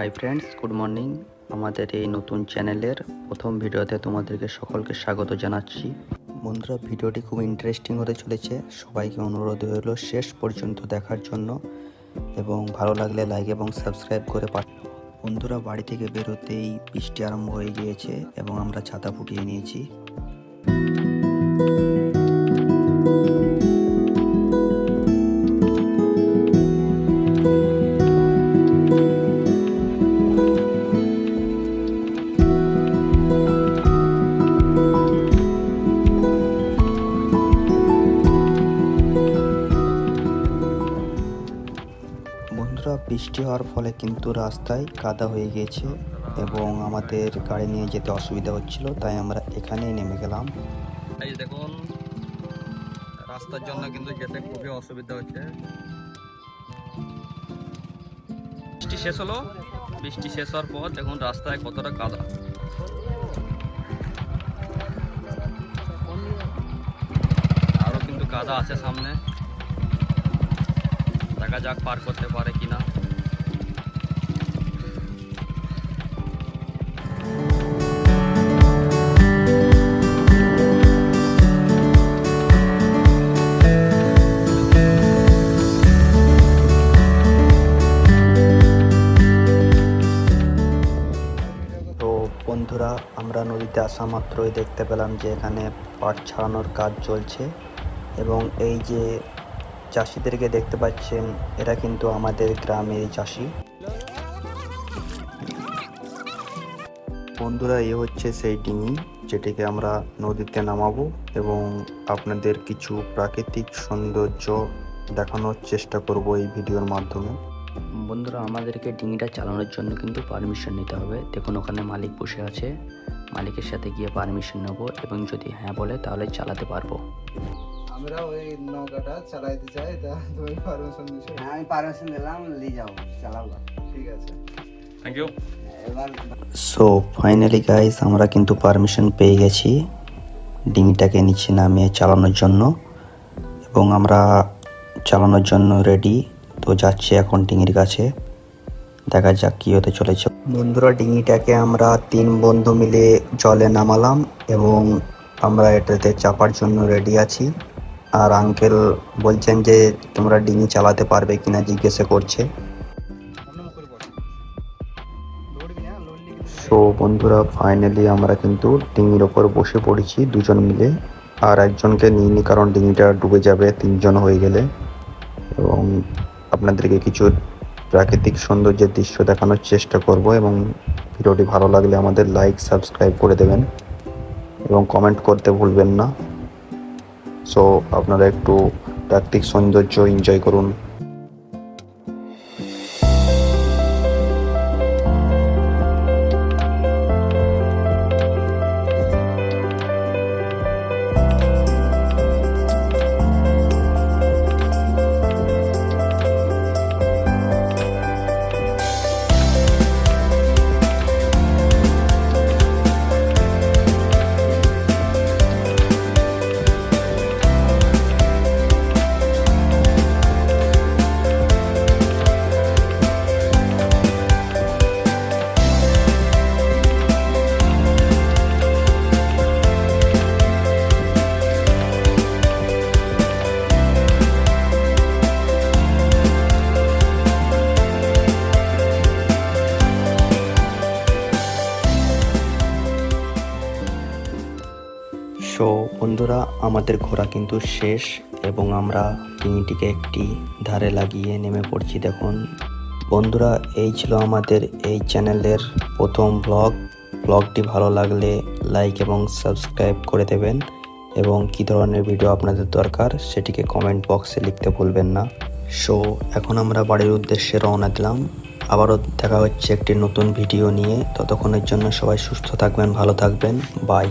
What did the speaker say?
Hi friends, good morning. আমাদের এই নতুন চ্যানেলের প্রথম ভিডিওতে তোমাদেরকে সকলকে স্বাগত জানাচ্ছি। বন্ধুরা, ভিডিওটি খুব ইন্টারেস্টিং হতে চলেছে। সবাইকে অনুরোধ হলো শেষ পর্যন্ত দেখার জন্য এবং ভালো লাগলে লাইক এবং সাবস্ক্রাইব করে বন্ধুরা, বাড়ি থেকে বেরোতেই বৃষ্টি আরম্ভ হয়ে গিয়েছে এবং আমরা ছাতা ফুটিয়ে নিয়েছি। বন্ধুরা, বৃষ্টি হওয়ার ফলে কিন্তু রাস্তায় কাদা হয়ে গিয়েছে এবং আমাদের গাড়ি নিয়ে যেতে অসুবিধা হচ্ছিল, তাই আমরা এখানেই নেমে গেলাম। এই দেখুন, রাস্তার জন্য কিন্তু যেতে খুবই অসুবিধা হচ্ছে। বৃষ্টি শেষ হলো, বৃষ্টি শেষ হওয়ার পর দেখুন রাস্তায় কতটা কাদা। আরো কিন্তু কাদা আছে সামনে, দেখা যাক পার করতে পারে কিনা। বন্ধুরা, আমরা নদীতে আসা মাত্রই দেখতে পেলাম যে এখানে পাট ছাড়ানোর কাজ চলছে এবং এই যে চাষিদেরকে দেখতে পাচ্ছেন, এরা কিন্তু আমাদের গ্রামের চাষি। বন্ধুরা, এ হচ্ছে সেই ডিঙি যেটিকে আমরা নদীতে নামাবো এবং আপনাদের কিছু প্রাকৃতিক সৌন্দর্য দেখানোর চেষ্টা করব এই ভিডিওর মাধ্যমে। বন্ধুরা, আমাদেরকে ডিঙিটা চালানোর জন্য কিন্তু পারমিশন নিতে হবে। দেখুন, ওখানে মালিক বসে আছে, মালিকের সাথে গিয়ে পারমিশন নেব এবং যদি হ্যাঁ বলে তাহলে চালাতে পারবো। আমরা ওই নৌকাটা চালাইতে চাই, তা তুমি পারমিশন দিছো? হ্যাঁ, আমি পারমিশন দিলাম, নিয়ে যাও, চালাবো। ঠিক আছে, থ্যাংক ইউ। এবার সো ফাইনালি গাইস, আমরা কিন্তু পারমিশন পেয়ে গেছি ডিঙিটাকে নিচে নামিয়ে চালানোর জন্য এবং আমরা চালানোর জন্য রেডি। তো যাচ্ছি এখন ডিঙির কাছে, দেখা যাক কি হতে চলেছে। বন্ধুরা, ডিঙিটাকে আমরা 3 বন্ধু মিলে জলে নামালাম এবং আমরা এটাতে চাপার জন্য রেডি আছি। আর আঙ্কেল বলছেন যে তোমরা ডিঙি চালাতে পারবে কিনা জিজ্ঞাসা করছে। সো বন্ধুরা, ফাইনালি আমরা কিন্তু ডিঙির ওপর বসে পড়েছি দুজন মিলে, আর একজনকে নিইনি কারণ ডিঙিটা ডুবে যাবে 3 জন হয়ে গেলে। এবং আপনাদেরকে কিছু প্রাকৃতিক সৌন্দর্যের দৃশ্য দেখানোর চেষ্টা করব এবং ভিডিওটি ভালো লাগলে আমাদের লাইক সাবস্ক্রাইব করে দেবেন এবং কমেন্ট করতে ভুলবেন না। সো আপনারা একটু প্রাকৃতিক সৌন্দর্য এনজয় করুন। সো বন্ধুরা, আমাদের ঘোরা কিন্তু শেষ এবং আমরা ডিঙিটিকে একটি ধারে লাগিয়ে নেমে পড়ছি। দেখুন বন্ধুরা, এই ছিল আমাদের এই চ্যানেলের প্রথম ব্লগটি ভালো লাগলে লাইক এবং সাবস্ক্রাইব করে দেবেন এবং কী ধরনের ভিডিও আপনাদের দরকার সেটিকে কমেন্ট বক্সে লিখতে ভুলবেন না। সো এখন আমরা বাড়ির উদ্দেশ্যে রওনা দিলাম। আবারও দেখা হচ্ছে একটি নতুন ভিডিও নিয়ে। ততক্ষণের জন্য সবাই সুস্থ থাকবেন, ভালো থাকবেন। বাই।